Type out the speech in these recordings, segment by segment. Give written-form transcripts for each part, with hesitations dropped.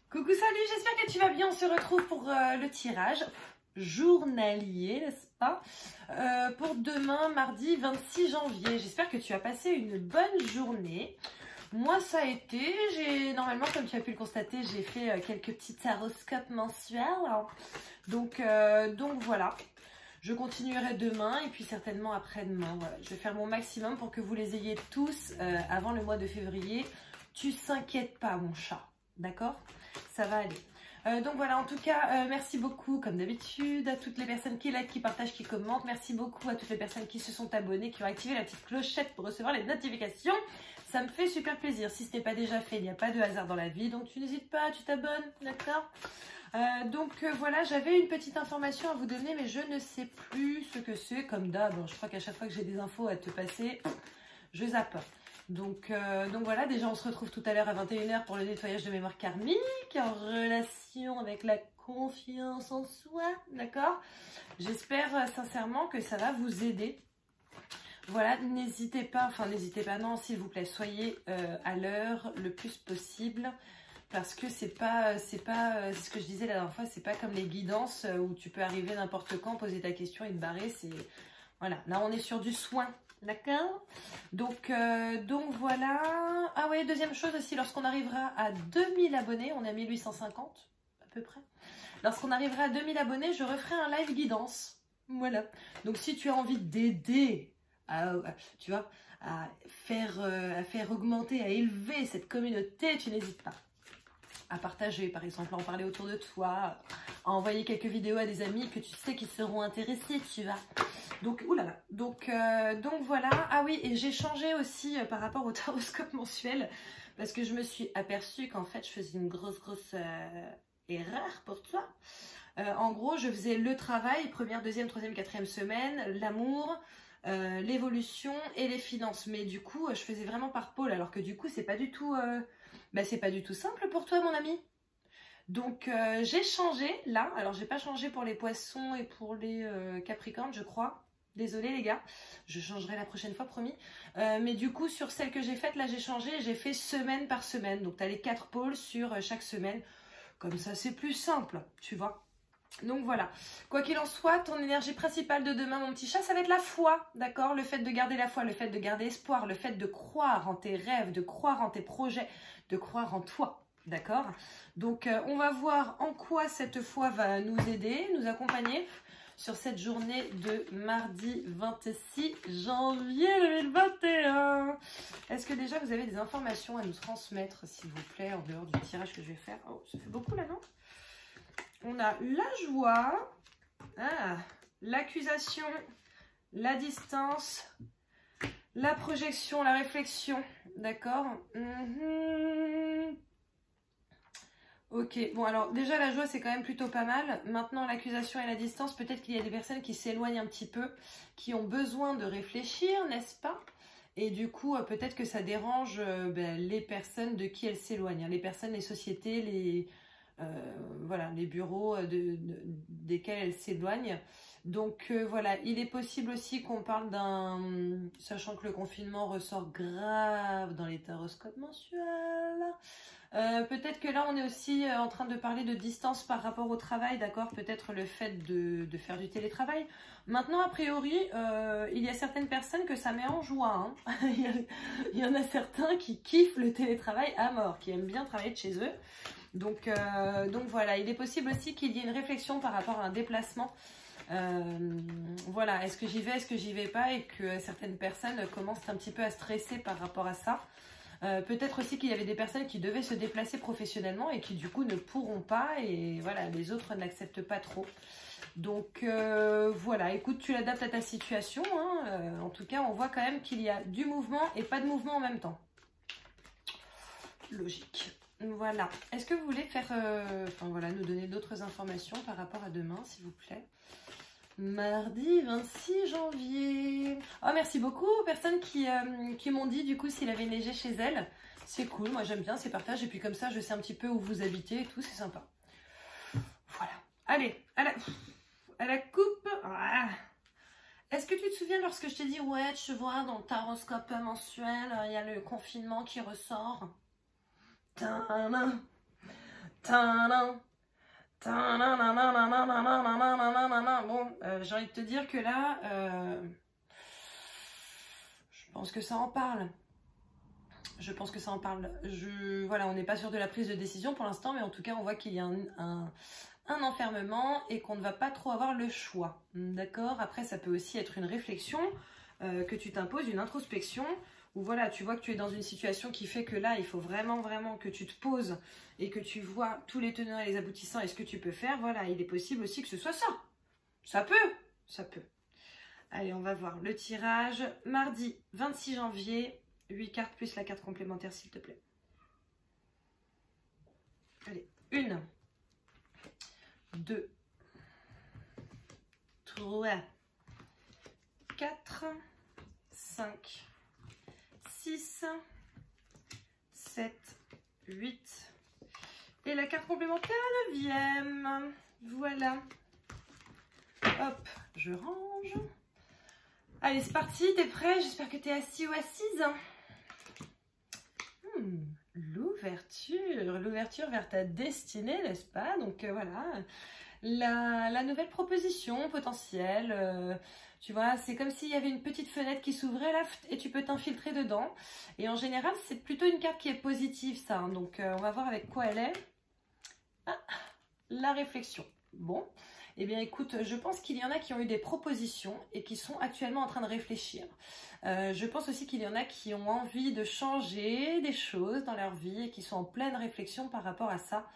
Coucou, salut, j'espère que tu vas bien. On se retrouve pour le tirage journalier, n'est-ce pas, pour demain, mardi 26 janvier. J'espère que tu as passé une bonne journée. Moi, ça a été. Normalement, comme tu as pu le constater, j'ai fait quelques petits taroscopes mensuels. Donc voilà. Je continuerai demain et puis certainement après-demain. Voilà. Je vais faire mon maximum pour que vous les ayez tous avant le mois de février. Tu t'inquiètes pas, mon chat. D'accord? Ça va aller. Donc voilà, en tout cas, merci beaucoup, comme d'habitude, à toutes les personnes qui like, qui partagent, qui commentent. Merci beaucoup à toutes les personnes qui se sont abonnées, qui ont activé la petite clochette pour recevoir les notifications. Ça me fait super plaisir. Si ce n'est pas déjà fait, il n'y a pas de hasard dans la vie. Donc tu n'hésites pas, tu t'abonnes, d'accord? Voilà, j'avais une petite information à vous donner, mais je ne sais plus ce que c'est. Comme d'hab, je crois qu'à chaque fois que j'ai des infos à te passer, je zappe. Donc voilà, déjà on se retrouve tout à l'heure à 21 h pour le nettoyage de mémoire karmique en relation avec la confiance en soi, d'accord? J'espère sincèrement que ça va vous aider. Voilà, n'hésitez pas, non, s'il vous plaît, soyez à l'heure le plus possible. Parce que c'est ce que je disais la dernière fois, c'est pas comme les guidances où tu peux arriver n'importe quand, poser ta question et te barrer. Voilà, là on est sur du soin. D'accord, donc voilà. Ah ouais, deuxième chose aussi, lorsqu'on arrivera à 2000 abonnés, on est à 1850 à peu près. Lorsqu'on arrivera à 2000 abonnés, je referai un live guidance. Voilà. Donc si tu as envie d'aider tu vois, à faire augmenter, à élever cette communauté, tu n'hésites pas à partager, par exemple, à en parler autour de toi, à envoyer quelques vidéos à des amis que tu sais qu'ils seront intéressés, tu vois. Donc, oulala. Donc voilà. Ah oui, et j'ai changé aussi par rapport au taroscope mensuel parce que je me suis aperçue qu'en fait, je faisais une grosse erreur pour toi. En gros, je faisais le travail, première, deuxième, troisième, quatrième semaine, l'amour, l'évolution et les finances. Mais du coup, je faisais vraiment par pôle, alors que du coup, c'est pas du tout, c'est pas du tout simple pour toi, mon ami. Donc j'ai changé là. Alors j'ai pas changé pour les poissons et pour les capricornes, je crois. Désolée les gars, je changerai la prochaine fois, promis. Mais du coup, sur celle que j'ai faite, là j'ai changé, j'ai fait semaine par semaine. Donc tu as les 4 pôles sur chaque semaine. Comme ça, c'est plus simple, tu vois. Donc voilà, quoi qu'il en soit, ton énergie principale de demain, mon petit chat, ça va être la foi, d'accord? Le fait de garder la foi, le fait de garder espoir, le fait de croire en tes rêves, de croire en tes projets, de croire en toi, d'accord? Donc on va voir en quoi cette foi va nous aider, nous accompagner sur cette journée de mardi 26 janvier 2021. Est-ce que déjà vous avez des informations à nous transmettre, s'il vous plaît, en dehors du tirage que je vais faire? Oh, ça fait beaucoup là, non? On a la joie, l'accusation, la distance, la projection, la réflexion, d'accord? Ok, bon alors déjà la joie c'est quand même plutôt pas mal. Maintenant l'accusation et la distance, peut-être qu'il y a des personnes qui s'éloignent un petit peu, qui ont besoin de réfléchir, n'est-ce pas? Et du coup peut-être que ça dérange les personnes de qui elles s'éloignent, hein, les personnes, les sociétés, voilà, les bureaux desquels elles s'éloignent. Donc voilà, il est possible aussi qu'on parle sachant que le confinement ressort grave dans les taroscopes mensuels. Peut-être que là on est aussi en train de parler de distance par rapport au travail, d'accord? Peut-être le fait de faire du télétravail. Maintenant a priori il y a certaines personnes que ça met en joie, hein. Il y en a certains qui kiffent le télétravail à mort, qui aiment bien travailler de chez eux. Donc voilà, il est possible aussi qu'il y ait une réflexion par rapport à un déplacement. Voilà, est-ce que j'y vais, est-ce que j'y vais pas, et que certaines personnes commencent un petit peu à stresser par rapport à ça. Peut-être aussi qu'il y avait des personnes qui devaient se déplacer professionnellement et qui du coup ne pourront pas, et voilà, les autres n'acceptent pas trop. Donc voilà, écoute, tu l'adaptes à ta situation, hein. En tout cas, on voit quand même qu'il y a du mouvement et pas de mouvement en même temps. Logique. Voilà. Est-ce que vous voulez faire, voilà, nous donner d'autres informations par rapport à demain, s'il vous plaît? Mardi 26 janvier. Oh, merci beaucoup aux personnes qui m'ont dit du coup s'il avait neigé chez elles. C'est cool, moi j'aime bien ces partages. Et puis comme ça, je sais un petit peu où vous habitez et tout, c'est sympa. Voilà. Allez, à la coupe. Ah. Est-ce que tu te souviens lorsque je t'ai dit, ouais, tu vois, dans le taroscope mensuel, il y a le confinement qui ressort. Tadam. Bon, j'ai envie de te dire que là, je pense que ça en parle. Je pense que ça en parle. Voilà, on n'est pas sûr de la prise de décision pour l'instant, mais en tout cas, on voit qu'il y a un enfermement et qu'on ne va pas trop avoir le choix. D'accord? Après, ça peut aussi être une réflexion que tu t'imposes, une introspection, où voilà, tu vois que tu es dans une situation qui fait que là, il faut vraiment, vraiment que tu te poses et que tu vois tous les tenants et les aboutissants et ce que tu peux faire. Voilà, il est possible aussi que ce soit ça. Ça peut, ça peut. Allez, on va voir le tirage. Mardi 26 janvier, 8 cartes plus la carte complémentaire, s'il te plaît. Allez, 1, 2, 3, 4, 5, 6, 7, 8. Et la carte complémentaire, la 9e. Voilà. Hop, je range. Allez, c'est parti, t'es prêt? J'espère que t'es assis ou assise. L'ouverture vers ta destinée, n'est-ce pas? Donc voilà, la nouvelle proposition potentielle. Tu vois, c'est comme s'il y avait une petite fenêtre qui s'ouvrait là et tu peux t'infiltrer dedans. Et en général, c'est plutôt une carte qui est positive, ça. Hein. Donc on va voir avec quoi elle est. Ah, la réflexion. Bon. Eh bien, écoute, je pense qu'il y en a qui ont eu des propositions et qui sont actuellement en train de réfléchir. Je pense aussi qu'il y en a qui ont envie de changer des choses dans leur vie et qui sont en pleine réflexion par rapport à ça.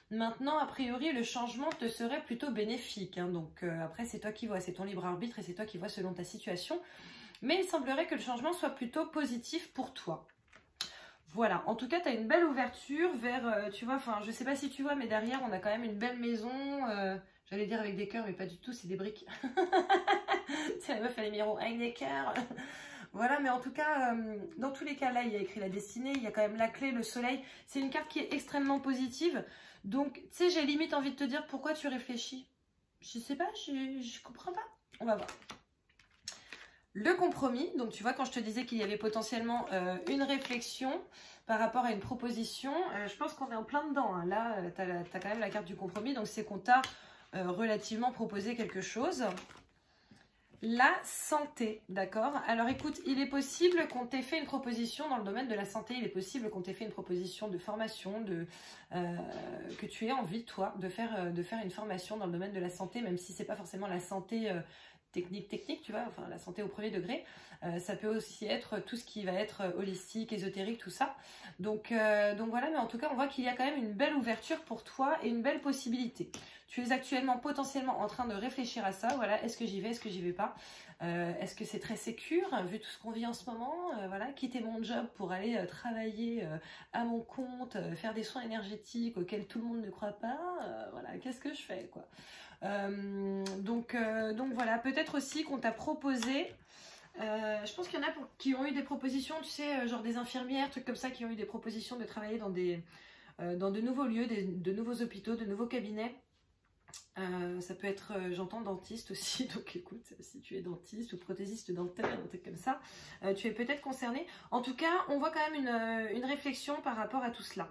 Maintenant, a priori, le changement te serait plutôt bénéfique. Hein, donc, après, c'est toi qui vois, c'est ton libre arbitre et c'est toi qui vois selon ta situation. Mais il semblerait que le changement soit plutôt positif pour toi. Voilà, en tout cas, tu as une belle ouverture vers, tu vois, enfin, je sais pas si tu vois, mais derrière, on a quand même une belle maison... J'allais dire avec des cœurs, mais pas du tout, c'est des briques. C'est la meuf à l'émiro avec des cœurs. Voilà, mais en tout cas, dans tous les cas, là, il y a écrit la destinée, il y a quand même la clé, le soleil. C'est une carte qui est extrêmement positive. Donc, tu sais, j'ai limite envie de te dire pourquoi tu réfléchis. Je sais pas, je comprends pas. On va voir. Le compromis, donc tu vois, quand je te disais qu'il y avait potentiellement une réflexion par rapport à une proposition, je pense qu'on est en plein dedans. Hein. Là, tu as quand même la carte du compromis, donc c'est qu'on t'a... relativement proposer quelque chose. La santé, d'accord? Alors écoute, il est possible qu'on t'ait fait une proposition dans le domaine de la santé, il est possible qu'on t'ait fait une proposition de formation, que tu aies envie, toi, de faire une formation dans le domaine de la santé, même si c'est pas forcément la santé technique, tu vois, enfin la santé au premier degré. Ça peut aussi être tout ce qui va être holistique, ésotérique, tout ça. Donc voilà, mais en tout cas, on voit qu'il y a quand même une belle ouverture pour toi et une belle possibilité. Tu es actuellement potentiellement en train de réfléchir à ça. Voilà, est-ce que j'y vais, est-ce que j'y vais pas? Est-ce que c'est très sécure, vu tout ce qu'on vit en ce moment? Voilà, quitter mon job pour aller travailler à mon compte, faire des soins énergétiques auxquels tout le monde ne croit pas. Voilà, qu'est-ce que je fais, quoi? Donc voilà, peut-être aussi qu'on t'a proposé... je pense qu'il y en a qui ont eu des propositions, tu sais, genre des infirmières, trucs comme ça, qui ont eu des propositions de travailler dans de nouveaux lieux, de nouveaux hôpitaux, de nouveaux cabinets. Ça peut être, j'entends, dentiste aussi, donc écoute, si tu es dentiste ou prothésiste dentaire, un truc comme ça, tu es peut-être concerné. En tout cas, on voit quand même une réflexion par rapport à tout cela.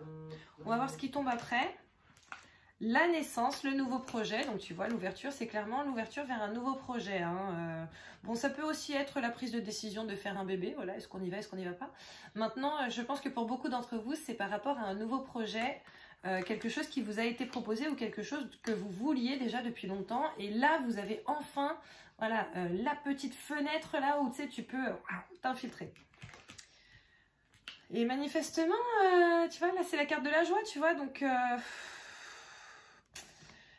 On va voir ce qui tombe après. La naissance, le nouveau projet, donc tu vois, l'ouverture, c'est clairement l'ouverture vers un nouveau projet. Hein. Bon, ça peut aussi être la prise de décision de faire un bébé, voilà, est-ce qu'on y va, est-ce qu'on n'y va pas. Maintenant, je pense que pour beaucoup d'entre vous, c'est par rapport à un nouveau projet, quelque chose qui vous a été proposé ou quelque chose que vous vouliez déjà depuis longtemps. Et là, vous avez enfin, voilà, la petite fenêtre là où, tu sais, tu peux t'infiltrer. Et manifestement, tu vois, là, c'est la carte de la joie, tu vois, donc...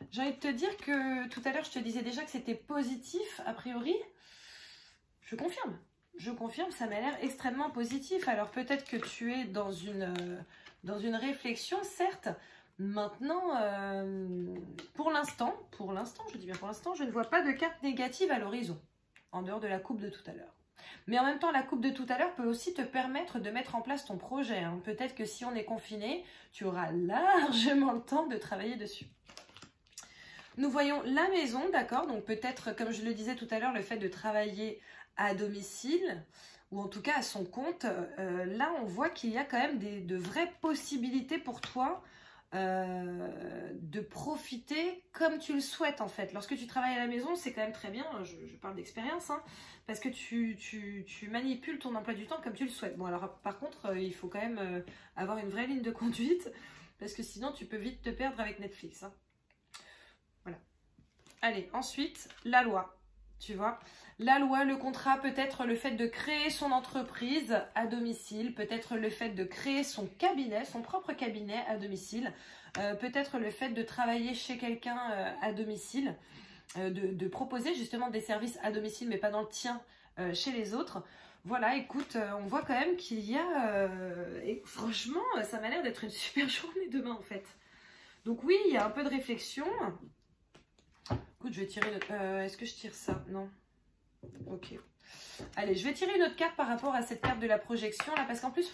J'ai envie de te dire que tout à l'heure, je te disais déjà que c'était positif, a priori. Je confirme. Je confirme, ça m'a l'air extrêmement positif. Alors peut-être que tu es dans une réflexion, certes. Maintenant, pour l'instant, je dis bien pour l'instant, je ne vois pas de carte négative à l'horizon, en dehors de la coupe de tout à l'heure. Mais en même temps, la coupe de tout à l'heure peut aussi te permettre de mettre en place ton projet. Hein. Peut-être que si on est confiné, tu auras largement le temps de travailler dessus. Nous voyons la maison, d'accord, donc peut-être, comme je le disais tout à l'heure, le fait de travailler à domicile, ou en tout cas à son compte, là on voit qu'il y a quand même de vraies possibilités pour toi de profiter comme tu le souhaites en fait. Lorsque tu travailles à la maison, c'est quand même très bien, je parle d'expérience, hein, parce que tu manipules ton emploi du temps comme tu le souhaites. Bon alors par contre, il faut quand même avoir une vraie ligne de conduite, parce que sinon tu peux vite te perdre avec Netflix. Hein. Voilà. Allez, ensuite, la loi, tu vois. La loi, le contrat, peut-être le fait de créer son entreprise à domicile, peut-être le fait de créer son cabinet, son propre cabinet à domicile, peut-être le fait de travailler chez quelqu'un à domicile, de proposer justement des services à domicile, mais pas dans le tien, chez les autres. Voilà, écoute, on voit quand même qu'il y a... et franchement, ça m'a l'air d'être une super journée demain en fait. Donc oui, il y a un peu de réflexion. Écoute, je vais tirer... est-ce que je tire ça? Non. Ok. Allez, je vais tirer une autre carte par rapport à cette carte de la projection là, parce qu'en plus,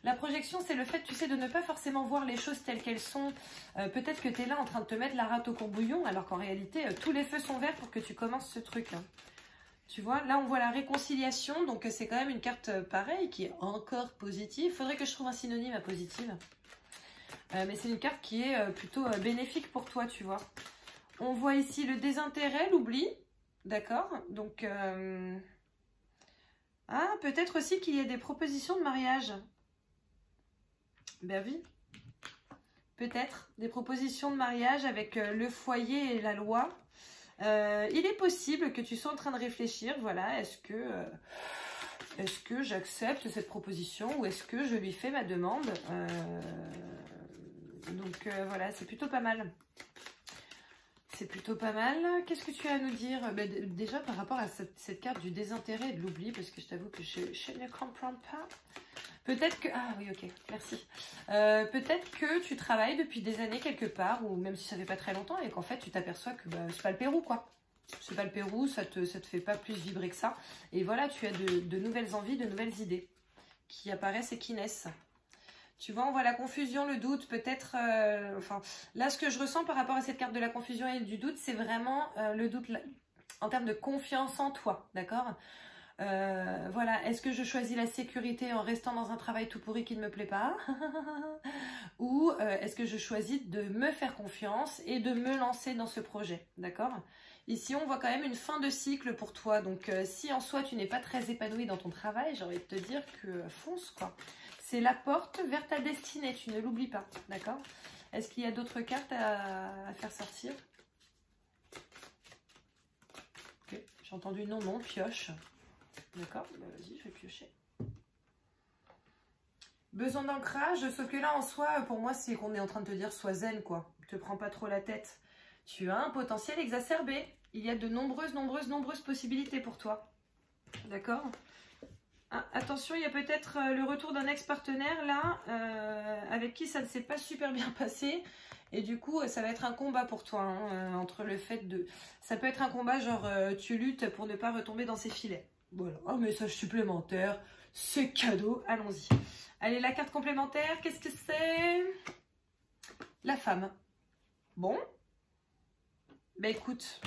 la projection, c'est le fait, tu sais, de ne pas forcément voir les choses telles qu'elles sont. Peut-être que tu es là en train de te mettre la rate au courbouillon, alors qu'en réalité, tous les feux sont verts pour que tu commences ce truc. Hein. Tu vois, là, on voit la réconciliation, donc c'est quand même une carte pareille qui est encore positive. Il faudrait que je trouve un synonyme à positive. Mais c'est une carte qui est plutôt bénéfique pour toi, tu vois. On voit ici le désintérêt, l'oubli. D'accord, donc ah, peut-être aussi qu'il y a des propositions de mariage. Ben oui, peut-être des propositions de mariage avec le foyer et la loi. Il est possible que tu sois en train de réfléchir, voilà, est-ce que j'accepte cette proposition ou est-ce que je lui fais ma demande donc voilà, c'est plutôt pas mal. C'est plutôt pas mal. Qu'est-ce que tu as à nous dire? Déjà par rapport à cette carte du désintérêt et de l'oubli, parce que je t'avoue que je ne comprends pas. Peut-être que... Ah oui, ok, merci. Peut-être que tu travailles depuis des années quelque part, ou même si ça fait pas très longtemps, et qu'en fait tu t'aperçois que c'est pas le Pérou, quoi. C'est pas le Pérou, ça te fait pas plus vibrer que ça. Et voilà, tu as de nouvelles envies, de nouvelles idées qui apparaissent et qui naissent. Tu vois, on voit la confusion, le doute, peut-être... enfin, là, ce que je ressens par rapport à cette carte de la confusion et du doute, c'est vraiment le doute en termes de confiance en toi, d'accord? Voilà, est-ce que je choisis la sécurité en restant dans un travail tout pourri qui ne me plaît pas? Ou est-ce que je choisis de me faire confiance et de me lancer dans ce projet, d'accord? Ici, on voit quand même une fin de cycle pour toi. Donc, si en soi, tu n'es pas très épanoui dans ton travail, j'ai envie de te dire que fonce, quoi. C'est la porte vers ta destinée, tu ne l'oublies pas, d'accord? Est-ce qu'il y a d'autres cartes à faire sortir? Ok, j'ai entendu non, non, pioche. D'accord, bah vas-y, je vais piocher. Besoin d'ancrage, sauf que là, en soi, pour moi, c'est qu'on est en train de te dire, sois zen, quoi. Ne te prends pas trop la tête. Tu as un potentiel exacerbé. Il y a de nombreuses possibilités pour toi. D'accord? Ah, attention, il y a peut-être le retour d'un ex-partenaire là, avec qui ça ne s'est pas super bien passé. Et du coup, ça va être un combat pour toi, hein, entre le fait de... Ça peut être un combat genre, tu luttes pour ne pas retomber dans ses filets. Voilà, un message supplémentaire, c'est cadeau, allons-y. Allez, la carte complémentaire, qu'est-ce que c'est? La femme. Bon. Bah écoute...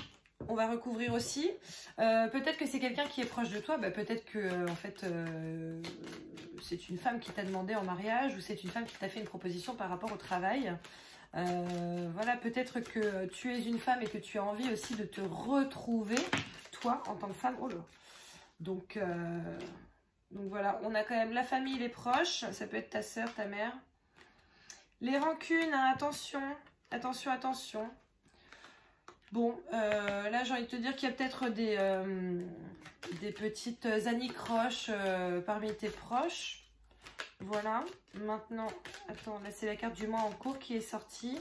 On va recouvrir aussi. Peut-être que c'est quelqu'un qui est proche de toi. Bah, peut-être que en fait, c'est une femme qui t'a demandé en mariage ou c'est une femme qui t'a fait une proposition par rapport au travail. Voilà, peut-être que tu es une femme et que tu as envie aussi de te retrouver, toi, en tant que femme. Oh là. Donc voilà, on a quand même la famille, les proches. Ça peut être ta soeur, ta mère. Les rancunes, hein, attention. Attention, attention. Bon, là j'ai envie de te dire qu'il y a peut-être des petites anicroches parmi tes proches. Voilà, maintenant, attends, là c'est la carte du mois en cours qui est sortie.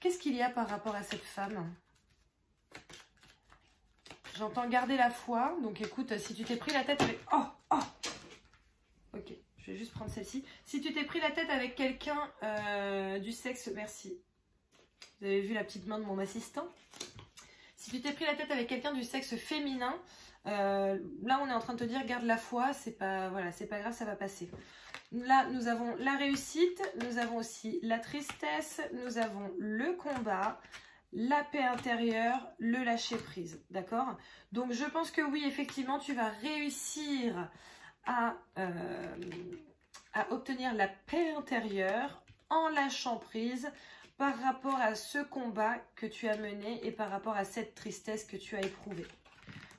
Qu'est-ce qu'il y a par rapport à cette femme? J'entends garder la foi, donc écoute, si tu t'es pris la tête avec... Oh, oh. Ok, je vais juste prendre celle-ci. Si tu t'es pris la tête avec quelqu'un du sexe... Merci. Vous avez vu la petite main de mon assistant? Si tu t'es pris la tête avec quelqu'un du sexe féminin, là on est en train de te dire garde la foi, c'est pas, voilà, c'est pas grave, ça va passer. Là nous avons la réussite, nous avons aussi la tristesse, nous avons le combat, la paix intérieure, le lâcher prise, d'accord? Donc je pense que oui, effectivement, tu vas réussir à obtenir la paix intérieure en lâchant prise, par rapport à ce combat que tu as mené et par rapport à cette tristesse que tu as éprouvée.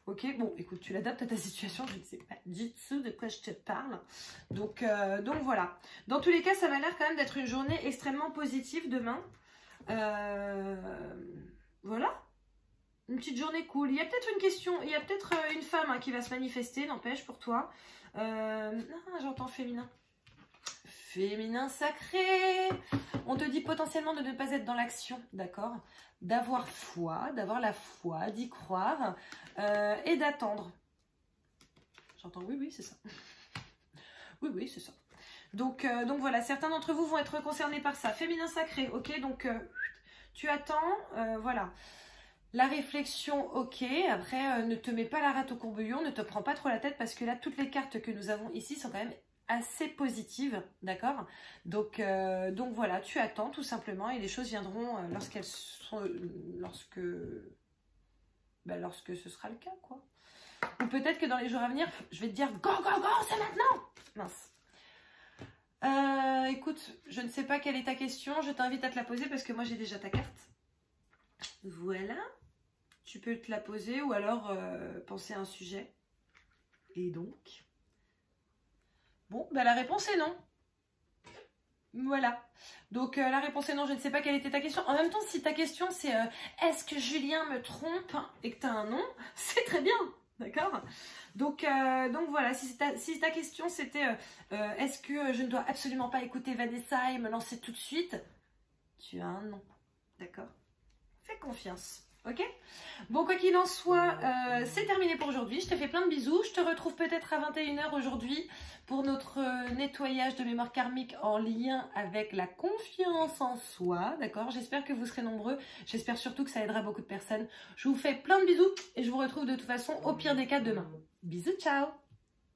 Ok, bon, écoute, tu l'adaptes à ta situation, je ne sais pas du tout de quoi je te parle. Donc voilà. Dans tous les cas, ça m'a l'air quand même d'être une journée extrêmement positive demain. Voilà. Une petite journée cool. Il y a peut-être une question, il y a peut-être une femme qui va se manifester, n'empêche, pour toi. J'entends féminin. Féminin sacré. On te dit potentiellement de ne pas être dans l'action, d'accord? D'avoir foi, d'avoir la foi, d'y croire et d'attendre. J'entends oui, oui, c'est ça. Oui, oui, c'est ça. Donc voilà, certains d'entre vous vont être concernés par ça. Féminin sacré, ok? Donc tu attends, voilà. La réflexion, ok. Après, ne te mets pas la rate au courbouillon, ne te prends pas trop la tête parce que là, toutes les cartes que nous avons ici sont quand même assez positive, d'accord? Donc voilà, tu attends tout simplement et les choses viendront lorsque ce sera le cas, quoi. Ou peut-être que dans les jours à venir, je vais te dire go, go, go, c'est maintenant! Mince. Écoute, je ne sais pas quelle est ta question, je t'invite à te la poser parce que moi j'ai déjà ta carte. Voilà. Tu peux te la poser ou alors penser à un sujet. Et donc... Bon, bah la réponse est non. Voilà. Donc la réponse est non, je ne sais pas quelle était ta question. En même temps, si ta question c'est est-ce que Julien me trompe et que tu as un non, c'est très bien. D'accord? Donc voilà, si ta question c'était est-ce que je ne dois absolument pas écouter Vanessa et me lancer tout de suite, tu as un non. D'accord? Fais confiance. Ok? Bon, quoi qu'il en soit, c'est terminé pour aujourd'hui. Je te fais plein de bisous. Je te retrouve peut-être à 21 h aujourd'hui pour notre nettoyage de mémoire karmique en lien avec la confiance en soi. D'accord? J'espère que vous serez nombreux. J'espère surtout que ça aidera beaucoup de personnes. Je vous fais plein de bisous et je vous retrouve de toute façon au pire des cas demain. Bisous, ciao!